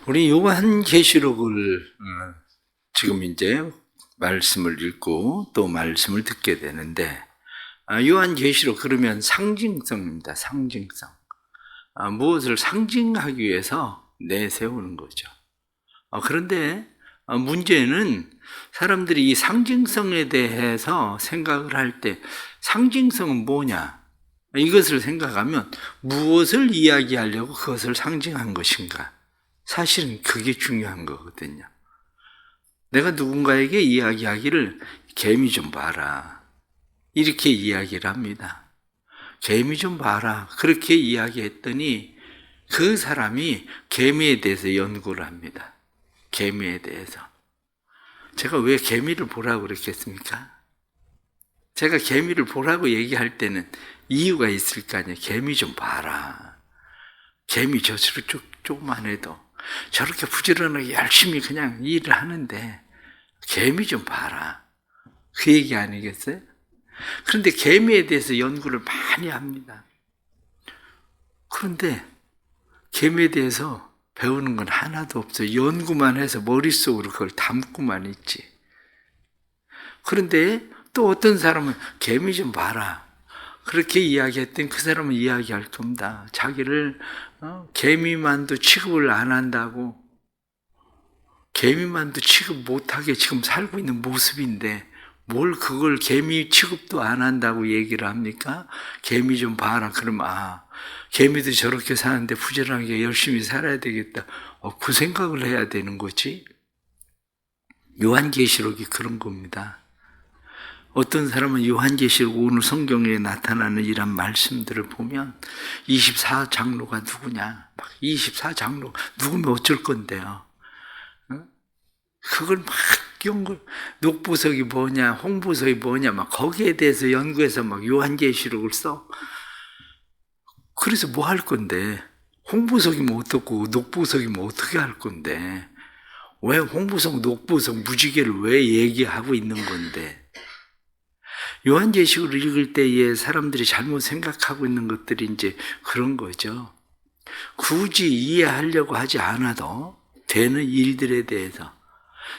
우리 요한계시록을 지금 이제 말씀을 읽고 또 말씀을 듣게 되는데, 요한계시록 그러면 상징성입니다. 상징성. 무엇을 상징하기 위해서 내세우는 거죠. 그런데 문제는 사람들이 이 상징성에 대해서 생각을 할 때 상징성은 뭐냐? 이것을 생각하면 무엇을 이야기하려고 그것을 상징한 것인가? 사실은 그게 중요한 거거든요. 내가 누군가에게 이야기하기를 개미 좀 봐라, 이렇게 이야기를 합니다. 개미 좀 봐라, 그렇게 이야기했더니 그 사람이 개미에 대해서 연구를 합니다. 개미에 대해서. 제가 왜 개미를 보라고 그랬겠습니까? 제가 개미를 보라고 얘기할 때는 이유가 있을 거 아니에요. 개미 좀 봐라. 개미 젖으로 조금만 해도 저렇게 부지런하게 열심히 그냥 일을 하는데 개미 좀 봐라. 그 얘기 아니겠어요? 그런데 개미에 대해서 연구를 많이 합니다. 그런데 개미에 대해서 배우는 건 하나도 없어요. 연구만 해서 머릿속으로 그걸 담고만 있지. 그런데 또 어떤 사람은 개미 좀 봐라, 그렇게 이야기했더니 그 사람은 이야기할 겁니다. 자기를 개미만도 취급을 안 한다고, 개미만도 취급 못하게 지금 살고 있는 모습인데 뭘 그걸 개미 취급도 안 한다고 얘기를 합니까? 개미 좀 봐라. 그러면 개미도 저렇게 사는데 부지런하게 열심히 살아야 되겠다. 그 생각을 해야 되는 거지. 요한계시록이 그런 겁니다. 어떤 사람은 요한계시록 오늘 성경에 나타나는 이런 말씀들을 보면 24장로가 누구냐, 24장로 누구면 어쩔 건데요. 그걸 막 연구, 녹보석이 뭐냐, 홍보석이 뭐냐, 막 거기에 대해서 연구해서 막 요한계시록을 써. 그래서 뭐 할 건데? 홍보석이면 어떻고 녹보석이면 어떻게 할 건데? 왜 홍보석, 녹보석, 무지개를 왜 얘기하고 있는 건데? 요한계시록을 읽을 때에 사람들이 잘못 생각하고 있는 것들이 이제 그런 거죠. 굳이 이해하려고 하지 않아도 되는 일들에 대해서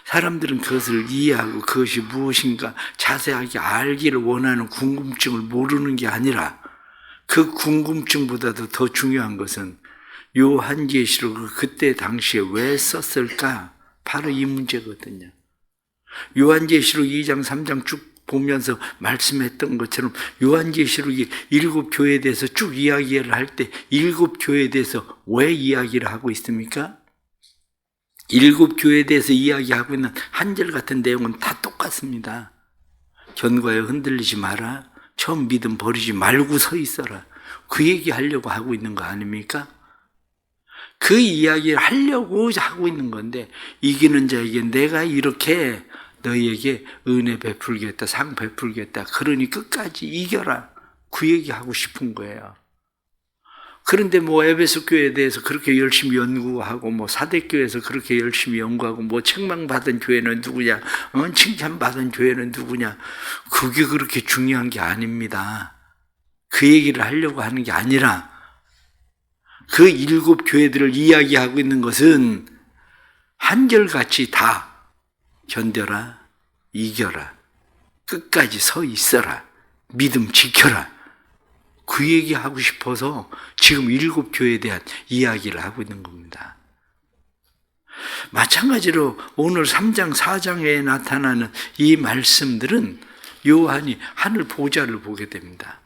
사람들은 그것을 이해하고 그것이 무엇인가 자세하게 알기를 원하는 궁금증을 모르는 게 아니라, 그 궁금증보다도 더 중요한 것은 요한계시록을 그때 당시에 왜 썼을까? 바로 이 문제거든요. 요한계시록 2장 3장 쭉 보면서 말씀했던 것처럼 요한계시록이 7교회에 대해서 쭉 이야기를 할 때 7교회에 대해서 왜 이야기를 하고 있습니까? 7교회에 대해서 이야기하고 있는 한절 같은 내용은 다 똑같습니다. 견고하여 흔들리지 마라, 처음 믿음 버리지 말고 서 있어라, 그 얘기 하려고 하고 있는 거 아닙니까? 그 이야기를 하려고 하고 있는 건데, 이기는 자에게 내가 이렇게 너희에게 은혜 베풀겠다, 상 베풀겠다, 그러니 끝까지 이겨라, 그 얘기하고 싶은 거예요. 그런데 뭐 에베소 교회에 대해서 그렇게 열심히 연구하고, 사대교회에서 그렇게 열심히 연구하고, 책망받은 교회는 누구냐, 칭찬받은 교회는 누구냐, 그게 그렇게 중요한 게 아닙니다. 그 얘기를 하려고 하는 게 아니라, 그 7교회들을 이야기하고 있는 것은 한결같이 다 견뎌라, 이겨라, 끝까지 서 있어라, 믿음 지켜라, 그 얘기하고 싶어서 지금 7교회에 대한 이야기를 하고 있는 겁니다. 마찬가지로 오늘 3장 4장에 나타나는 이 말씀들은 요한이 하늘 보좌를 보게 됩니다.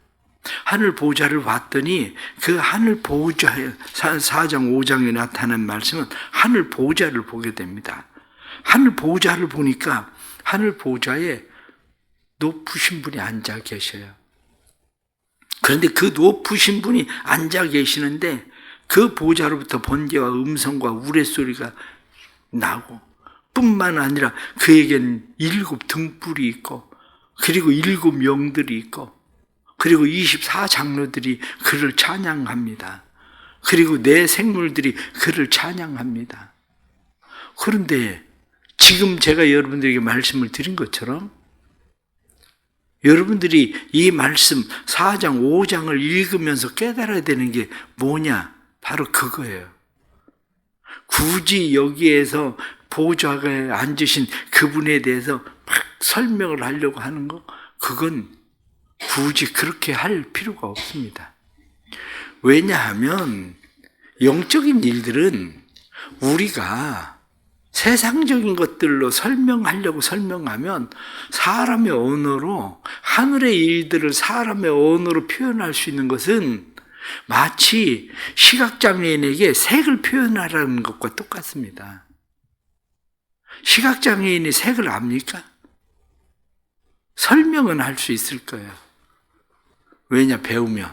하늘 보좌를 봤더니 그 하늘 보좌에 4장 5장에 나타난 말씀은 하늘 보좌를 보게 됩니다. 하늘 보좌를 보니까 하늘 보좌에 높으신 분이 앉아 계셔요. 그런데 그 높으신 분이 앉아 계시는데 그 보좌로부터 번개와 음성과 우레소리가 나고, 뿐만 아니라 그에게는 7 등불이 있고, 그리고 7 영들이 있고, 그리고 24장로들이 그를 찬양합니다. 그리고 내 생물들이 그를 찬양합니다. 그런데 지금 제가 여러분들에게 말씀을 드린 것처럼 여러분들이 이 말씀 4장 5장을 읽으면서 깨달아야 되는 게 뭐냐? 바로 그거예요. 굳이 여기에서 보좌에 앉으신 그분에 대해서 막 설명을 하려고 하는 거, 그건 굳이 그렇게 할 필요가 없습니다. 왜냐하면 영적인 일들은 우리가 세상적인 것들로 설명하면 사람의 언어로, 하늘의 일들을 사람의 언어로 표현할 수 있는 것은 마치 시각장애인에게 색을 표현하라는 것과 똑같습니다. 시각장애인이 색을 압니까? 설명은 할 수 있을 거예요. 왜냐, 배우면.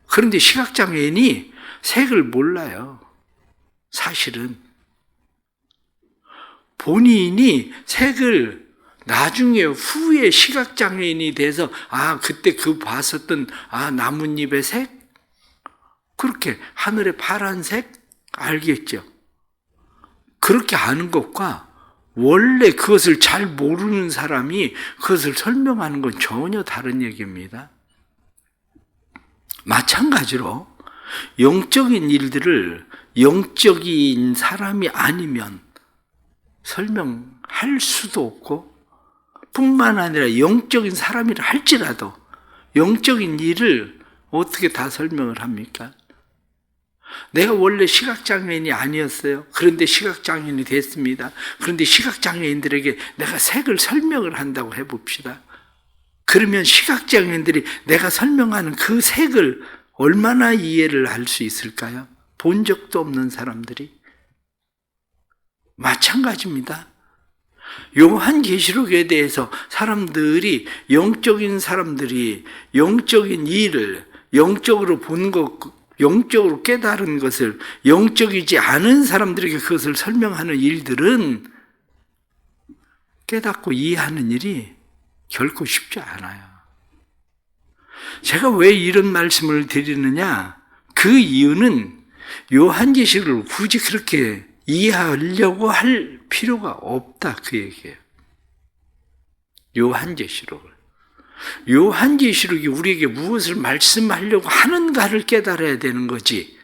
그런데 시각장애인이 색을 몰라요. 사실은. 본인이 색을 나중에 후에 시각장애인이 돼서 그때 봤었던 나뭇잎의 색? 그렇게 하늘의 파란색? 알겠죠? 그렇게 아는 것과 원래 그것을 잘 모르는 사람이 그것을 설명하는 건 전혀 다른 얘기입니다. 마찬가지로 영적인 일들을 영적인 사람이 아니면 설명할 수도 없고, 뿐만 아니라 영적인 사람이라 할지라도 영적인 일을 어떻게 다 설명을 합니까? 내가 원래 시각장애인이 아니었어요. 그런데 시각장애인이 됐습니다. 그런데 시각장애인들에게 내가 색을 설명을 한다고 해봅시다. 그러면 시각장애인들이 내가 설명하는 그 색을 얼마나 이해를 할 수 있을까요? 본 적도 없는 사람들이. 마찬가지입니다. 요한계시록에 대해서 사람들이, 영적인 사람들이 영적인 일을 영적으로 본 것, 영적으로 깨달은 것을 영적이지 않은 사람들에게 그것을 설명하는 일들은 깨닫고 이해하는 일이 결코 쉽지 않아요. 제가 왜 이런 말씀을 드리느냐? 그 이유는 요한계시록을 굳이 그렇게 이해하려고 할 필요가 없다, 그 얘기예요. 요한계시록이 우리에게 무엇을 말씀하려고 하는가를 깨달아야 되는 거지,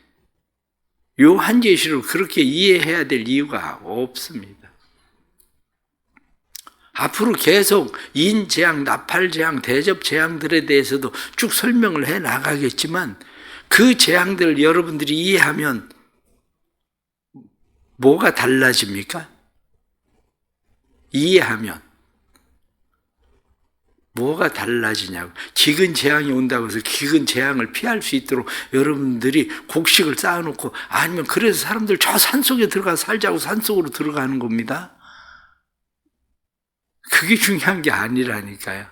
요한계시록을 그렇게 이해해야 될 이유가 없습니다. 앞으로 계속 인재앙, 나팔재앙, 대접재앙들에 대해서도 쭉 설명을 해 나가겠지만, 그 재앙들을 여러분들이 이해하면 뭐가 달라집니까? 이해하면 뭐가 달라지냐고. 기근 재앙이 온다고 해서 기근 재앙을 피할 수 있도록 여러분들이 곡식을 쌓아놓고, 아니면 그래서 사람들 저 산속에 들어가 살자고 산속으로 들어가는 겁니다. 그게 중요한 게 아니라니까요.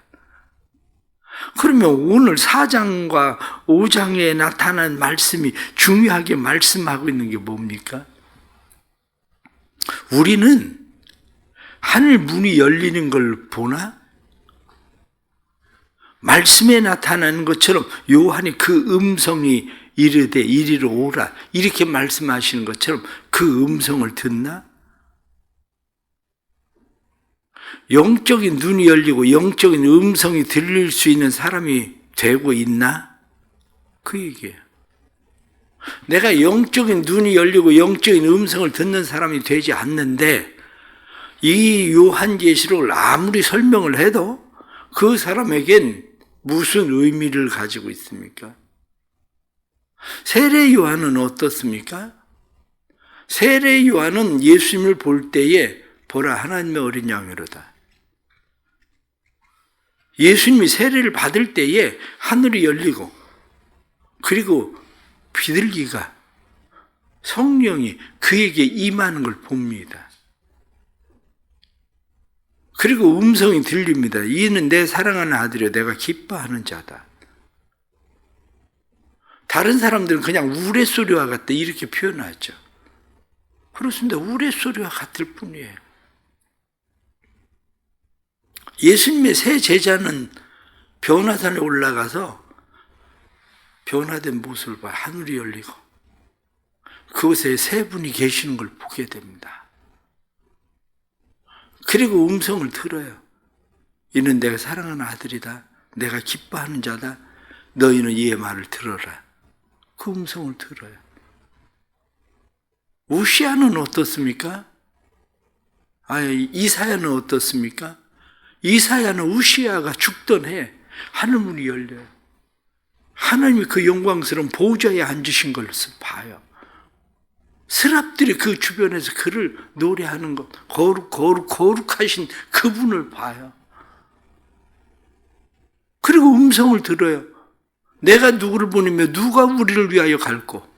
그러면 오늘 4장과 5장에 나타난 말씀이 중요하게 말씀하고 있는 게 뭡니까? 우리는 하늘 문이 열리는 걸 보나? 말씀에 나타나는 것처럼 요한이 그 음성이 이르되 이리로 오라, 이렇게 말씀하시는 것처럼 그 음성을 듣나? 영적인 눈이 열리고 영적인 음성이 들릴 수 있는 사람이 되고 있나? 그 얘기예요. 내가 영적인 눈이 열리고 영적인 음성을 듣는 사람이 되지 않는데, 이 요한계시록을 아무리 설명을 해도 그 사람에겐 무슨 의미를 가지고 있습니까? 세례 요한은 어떻습니까? 세례 요한은 예수님을 볼 때에 보라, 하나님의 어린 양이로다. 예수님이 세례를 받을 때에 하늘이 열리고, 그리고 비둘기가, 성령이 그에게 임하는 걸 봅니다. 그리고 음성이 들립니다. 이는 내 사랑하는 아들이여 내가 기뻐하는 자다. 다른 사람들은 그냥 우레소리와 같다 이렇게 표현하죠. 그렇습니다. 우레소리와 같을 뿐이에요. 예수님의 새 제자는 변화산에 올라가서 변화된 모습을 봐, 하늘이 열리고 그곳에 세 분이 계시는 걸 보게 됩니다. 그리고 음성을 들어요. 이는 내가 사랑하는 아들이다. 내가 기뻐하는 자다. 너희는 이의 말을 들어라. 그 음성을 들어요. 우시야는 어떻습니까? 이사야는 어떻습니까? 이사야는 우시야가 죽던 해 하늘문이 열려요. 하나님이 그 영광스러운 보좌에 앉으신 것을 봐요. 스랍들이 그 주변에서 그를 노래하는 것, 거룩하신 그분을 봐요. 그리고 음성을 들어요. 내가 누구를 보내며 누가 우리를 위하여 갈고.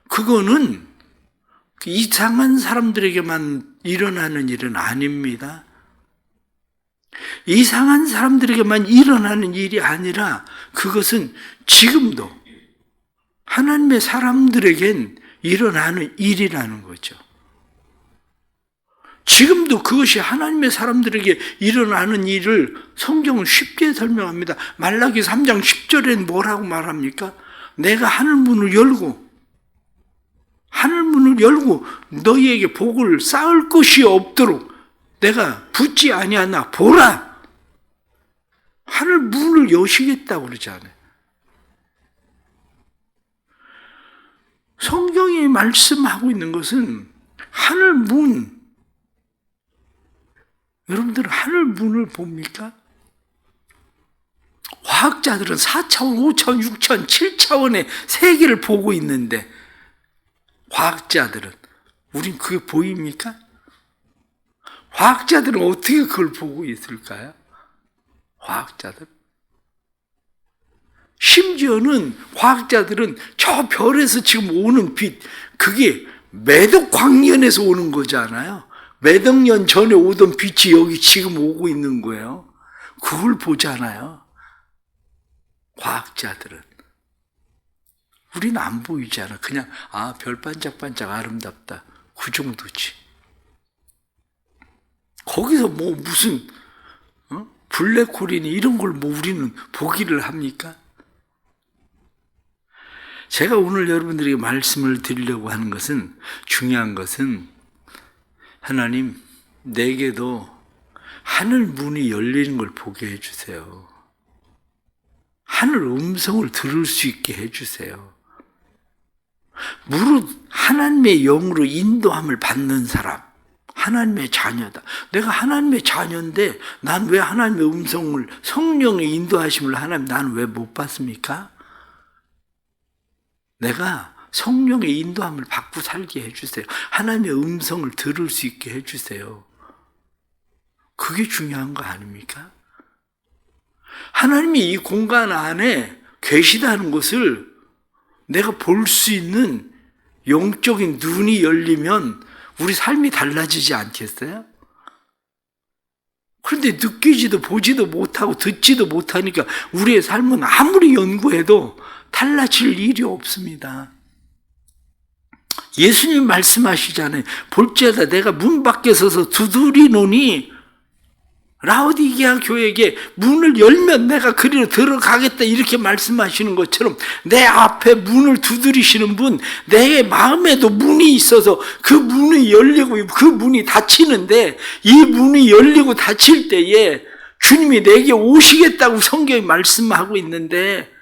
그거는 이상한 사람들에게만 일어나는 일은 아닙니다. 이상한 사람들에게만 일어나는 일이 아니라 그것은 지금도 하나님의 사람들에겐 일어나는 일이라는 거죠. 지금도 그것이 하나님의 사람들에게 일어나는 일을 성경은 쉽게 설명합니다. 말라기 3장 10절엔 뭐라고 말합니까? 내가 하늘문을 열고 너희에게 복을 쌓을 것이 없도록 내가 붙지 아니하나 보라. 하늘 문을 여시겠다고 그러잖아요. 성경이 말씀하고 있는 것은 하늘 문. 여러분들은 하늘 문을 봅니까? 과학자들은 4차원, 5차원, 6차원, 7차원의 세계를 보고 있는데 과학자들은 우린 그게 보입니까? 과학자들은 어떻게 그걸 보고 있을까요? 과학자들. 심지어는 과학자들은 저 별에서 지금 오는 빛, 그게 몇억 광년에서 오는 거잖아요. 몇억 년 전에 오던 빛이 여기 지금 오고 있는 거예요. 그걸 보잖아요. 과학자들은. 우리는 안 보이잖아. 그냥 별 반짝반짝 아름답다. 그 정도지. 거기서 뭐 무슨 블랙홀이니 이런 걸 뭐 우리는 보기를 합니까? 제가 오늘 여러분들에게 말씀을 드리려고 하는 것은, 중요한 것은 하나님 내게도 하늘 문이 열리는 걸 보게 해주세요. 하늘 음성을 들을 수 있게 해주세요. 무릇 하나님의 영으로 인도함을 받는 사람, 하나님의 자녀다. 내가 하나님의 자녀인데 난 왜 하나님의 음성을, 성령의 인도하심을 하나님 나는 왜 못 받습니까? 내가 성령의 인도함을 받고 살게 해주세요. 하나님의 음성을 들을 수 있게 해주세요. 그게 중요한 거 아닙니까? 하나님이 이 공간 안에 계시다는 것을 내가 볼 수 있는 영적인 눈이 열리면 우리 삶이 달라지지 않겠어요? 그런데 느끼지도 보지도 못하고 듣지도 못하니까 우리의 삶은 아무리 연구해도 달라질 일이 없습니다. 예수님 말씀하시잖아요. 볼지어다 내가 문 밖에 서서 두드리노니 라오디게아 교회에게 문을 열면 내가 그리로 들어가겠다 이렇게 말씀하시는 것처럼 내 앞에 문을 두드리시는 분, 내 마음에도 문이 있어서 그 문이 열리고 그 문이 닫히는데 이 문이 열리고 닫힐 때에 주님이 내게 오시겠다고 성경이 말씀하고 있는데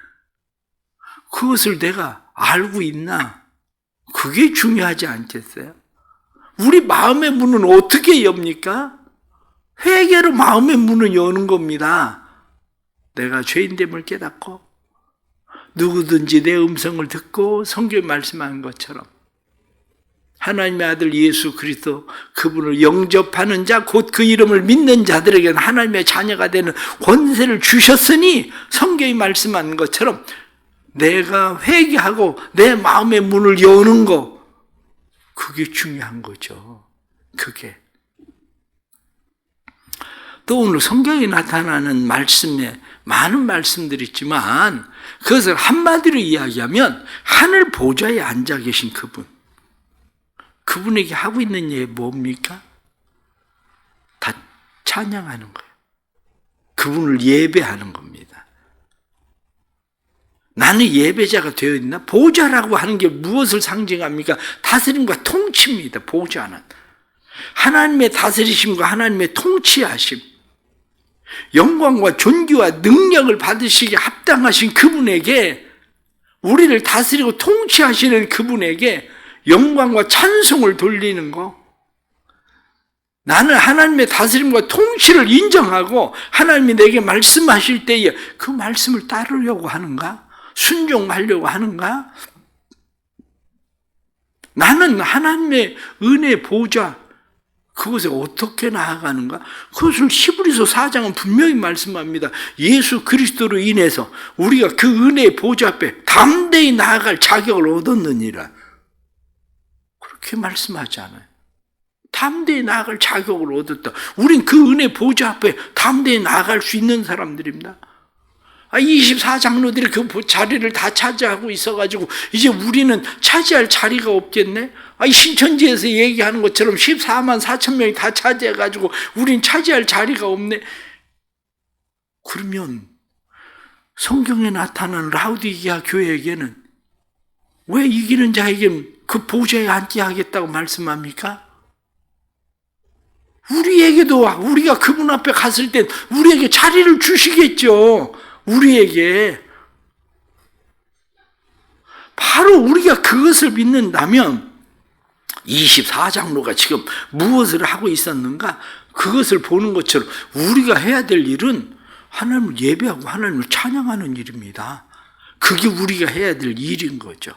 그것을 내가 알고 있나? 그게 중요하지 않겠어요? 우리 마음의 문은 어떻게 엽니까? 회개로 마음의 문을 여는 겁니다. 내가 죄인됨을 깨닫고 누구든지 내 음성을 듣고 성경에 말씀하는 것처럼 하나님의 아들 예수 그리스도 그분을 영접하는 자 곧 그 이름을 믿는 자들에게는 하나님의 자녀가 되는 권세를 주셨으니 성경이 말씀하는 것처럼 내가 회개하고 내 마음의 문을 여는 거, 그게 중요한 거죠. 그게. 또 오늘 성경에 나타나는 말씀에 많은 말씀들이 있지만 그것을 한마디로 이야기하면 하늘 보좌에 앉아 계신 그분, 그분에게 하고 있는 예 뭡니까? 다 찬양하는 거예요. 그분을 예배하는 겁니다. 나는 예배자가 되어 있나? 보좌라고 하는 게 무엇을 상징합니까? 다스림과 통치입니다. 보좌는 하나님의 다스리심과 하나님의 통치하심, 영광과 존귀와 능력을 받으시기에 합당하신 그분에게 우리를 다스리고 통치하시는 그분에게 영광과 찬송을 돌리는 거. 나는 하나님의 다스림과 통치를 인정하고 하나님이 내게 말씀하실 때에 그 말씀을 따르려고 하는가? 순종하려고 하는가? 나는 하나님의 은혜 보좌 그것에 어떻게 나아가는가? 그것을 히브리서 4장은 분명히 말씀합니다. 예수 그리스도로 인해서 우리가 그 은혜의 보좌 앞에 담대히 나아갈 자격을 얻었느니라. 그렇게 말씀하지 않아요. 담대히 나아갈 자격을 얻었다. 우린 그 은혜 보좌 앞에 담대히 나아갈 수 있는 사람들입니다. 24장로들이 그 자리를 다 차지하고 있어가지고 이제 우리는 차지할 자리가 없겠네? 신천지에서 얘기하는 것처럼 14만 4천 명이 다 차지해가지고 우린 차지할 자리가 없네. 그러면 성경에 나타난 라우디게아 교회에게는 왜 이기는 자에게 그 보좌에 앉게 하겠다고 말씀합니까? 우리에게도 우리가 그분 앞에 갔을 땐 우리에게 자리를 주시겠죠. 우리에게. 바로 우리가 그것을 믿는다면 24장로가 지금 무엇을 하고 있었는가? 그것을 보는 것처럼 우리가 해야 될 일은 하나님을 예배하고 하나님을 찬양하는 일입니다. 그게 우리가 해야 될 일인 거죠.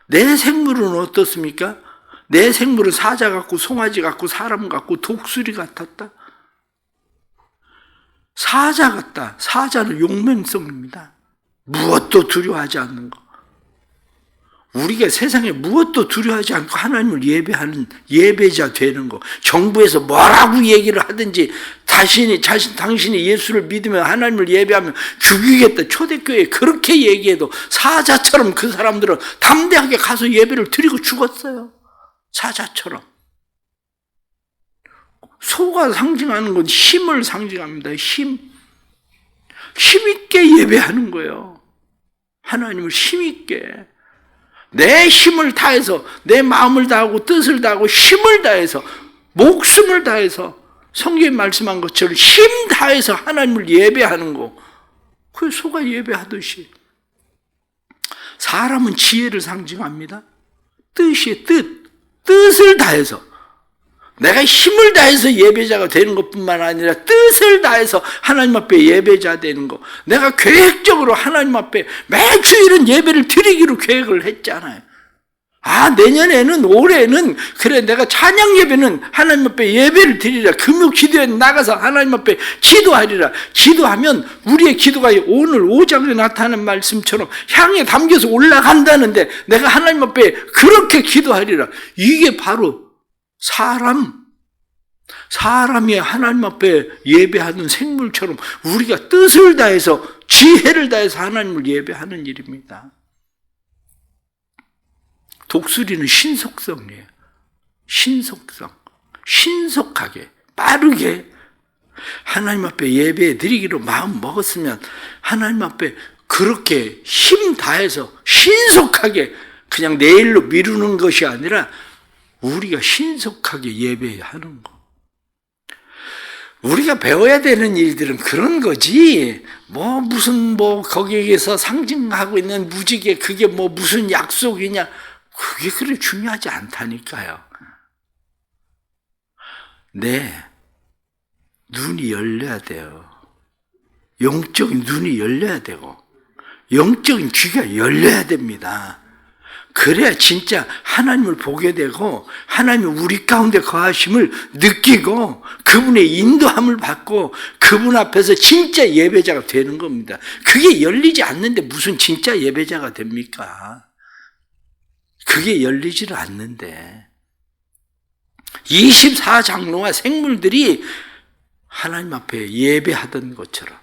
내 생물은 어떻습니까? 내 생물은 사자 같고 송아지 같고 사람 같고 독수리 같았다. 사자 같다. 사자는 용맹성입니다. 무엇도 두려워하지 않는 것. 우리가 세상에 무엇도 두려워하지 않고 하나님을 예배하는 예배자 되는 것. 정부에서 뭐라고 얘기를 하든지 당신이 예수를 믿으면 하나님을 예배하면 죽이겠다. 초대교회에 그렇게 얘기해도 사자처럼 그 사람들은 담대하게 가서 예배를 드리고 죽었어요. 사자처럼. 소가 상징하는 건 힘을 상징합니다. 힘있게 예배하는 거예요. 하나님을 힘있게. 내 힘을 다해서, 내 마음을 다하고 뜻을 다하고 힘을 다해서, 목숨을 다해서 성경에 말씀한 것처럼 힘 다해서 하나님을 예배하는 거. 그 소가 예배하듯이. 사람은 지혜를 상징합니다. 뜻을 다해서. 내가 힘을 다해서 예배자가 되는 것뿐만 아니라 뜻을 다해서 하나님 앞에 예배자 되는 것. 내가 계획적으로 하나님 앞에 매주일은 예배를 드리기로 계획을 했잖아요. 내년에는 올해는 그래 내가 찬양 예배는 하나님 앞에 예배를 드리라. 금요 기도에 나가서 하나님 앞에 기도하리라. 기도하면 우리의 기도가 오늘 5장에 나타나는 말씀처럼 향에 담겨서 올라간다는데 내가 하나님 앞에 그렇게 기도하리라. 이게 바로 사람이 하나님 앞에 예배하는 생물처럼 우리가 뜻을 다해서 지혜를 다해서 하나님을 예배하는 일입니다. 독수리는 신속성이에요. 신속하게 빠르게 하나님 앞에 예배 드리기로 마음 먹었으면 하나님 앞에 그렇게 힘 다해서 신속하게 그냥 내일로 미루는 것이 아니라 우리가 신속하게 예배하는 거. 우리가 배워야 되는 일들은 그런 거지. 거기에서 상징하고 있는 무지개 그게 무슨 약속이냐. 그게 그리 중요하지 않다니까요. 눈이 열려야 돼요. 영적인 눈이 열려야 되고 영적인 귀가 열려야 됩니다. 그래야 진짜 하나님을 보게 되고 하나님이 우리 가운데 거하심을 느끼고 그분의 인도함을 받고 그분 앞에서 진짜 예배자가 되는 겁니다. 그게 열리지 않는데 무슨 진짜 예배자가 됩니까? 그게 열리지를 않는데 24장로와 생물들이 하나님 앞에 예배하던 것처럼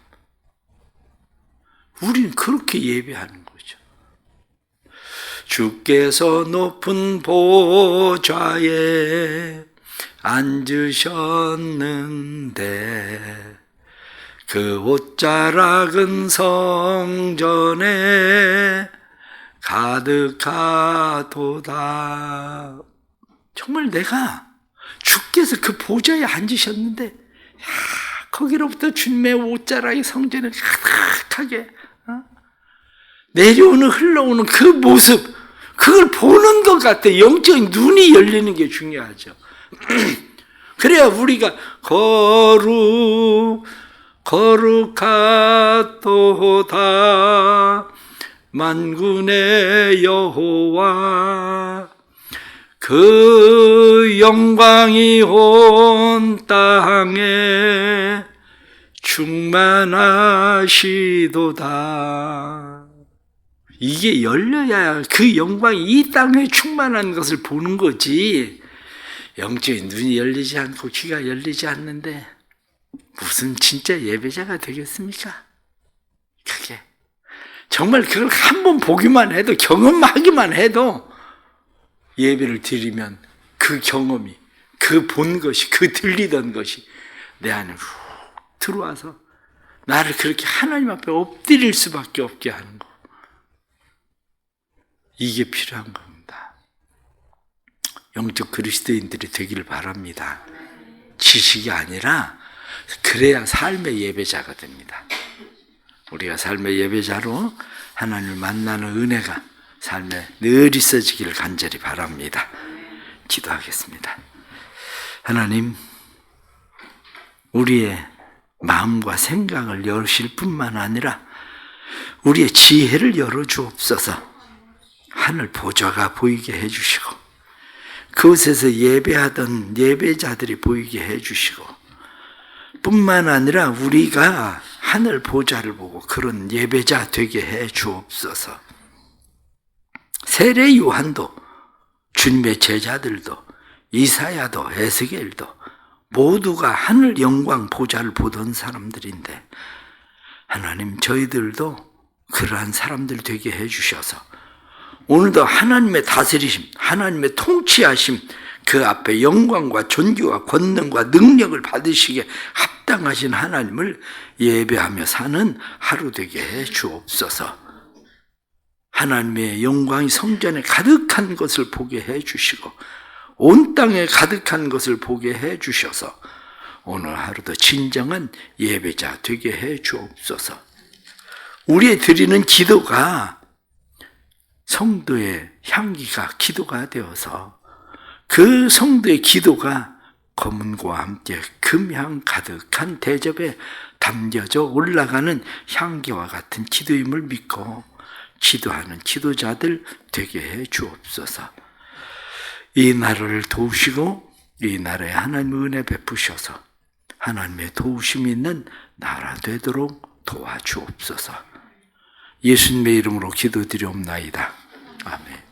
우리는 그렇게 예배하는 거죠. 주께서 높은 보좌에 앉으셨는데 그 옷자락은 성전에 가득하도다. 정말 주께서 그 보좌에 앉으셨는데 거기로부터 주님의 옷자락이 성전에 가득하게 내려오는 흘러오는 그 모습, 그걸 보는 것 같아. 영적인 눈이 열리는 게 중요하죠. 그래야 우리가 거룩하도다 만군의 여호와, 그 영광이 온 땅에 충만하시도다. 이게 열려야 그 영광이 이 땅에 충만한 것을 보는 거지. 영적인 눈이 열리지 않고 귀가 열리지 않는데 무슨 진짜 예배자가 되겠습니까? 그게 정말 그걸 한번 보기만 해도, 경험하기만 해도 예배를 드리면 그 경험이, 그 본 것이, 그 들리던 것이 내 안에 훅 들어와서 나를 그렇게 하나님 앞에 엎드릴 수밖에 없게 하는 거. 이게 필요한 겁니다. 영적 그리스도인들이 되기를 바랍니다. 지식이 아니라 그래야 삶의 예배자가 됩니다. 우리가 삶의 예배자로 하나님을 만나는 은혜가 삶에 늘 있어지기를 간절히 바랍니다. 기도하겠습니다. 하나님, 우리의 마음과 생각을 여실 뿐만 아니라 우리의 지혜를 열어주옵소서. 하늘 보좌가 보이게 해주시고 그곳에서 예배하던 예배자들이 보이게 해주시고, 뿐만 아니라 우리가 하늘 보좌를 보고 그런 예배자 되게 해주옵소서. 세례 요한도, 주님의 제자들도, 이사야도, 에스겔도 모두가 하늘 영광 보좌를 보던 사람들인데, 하나님, 저희들도 그러한 사람들 되게 해주셔서 오늘도 하나님의 다스리심, 하나님의 통치하심, 그 앞에 영광과 존귀와 권능과 능력을 받으시기에 합당하신 하나님을 예배하며 사는 하루 되게 해 주옵소서. 하나님의 영광이 성전에 가득한 것을 보게 해 주시고 온 땅에 가득한 것을 보게 해 주셔서 오늘 하루도 진정한 예배자 되게 해 주옵소서. 우리의 드리는 기도가 성도의 향기가 기도가 되어서 그 성도의 기도가 검은고와 함께 금향 가득한 대접에 담겨져 올라가는 향기와 같은 기도임을 믿고 기도하는 지도자들 되게 해 주옵소서. 이 나라를 도우시고 이 나라에 하나님의 은혜 베푸셔서 하나님의 도우심이 있는 나라 되도록 도와주옵소서. 예수님의 이름으로 기도드리옵나이다. 아멘.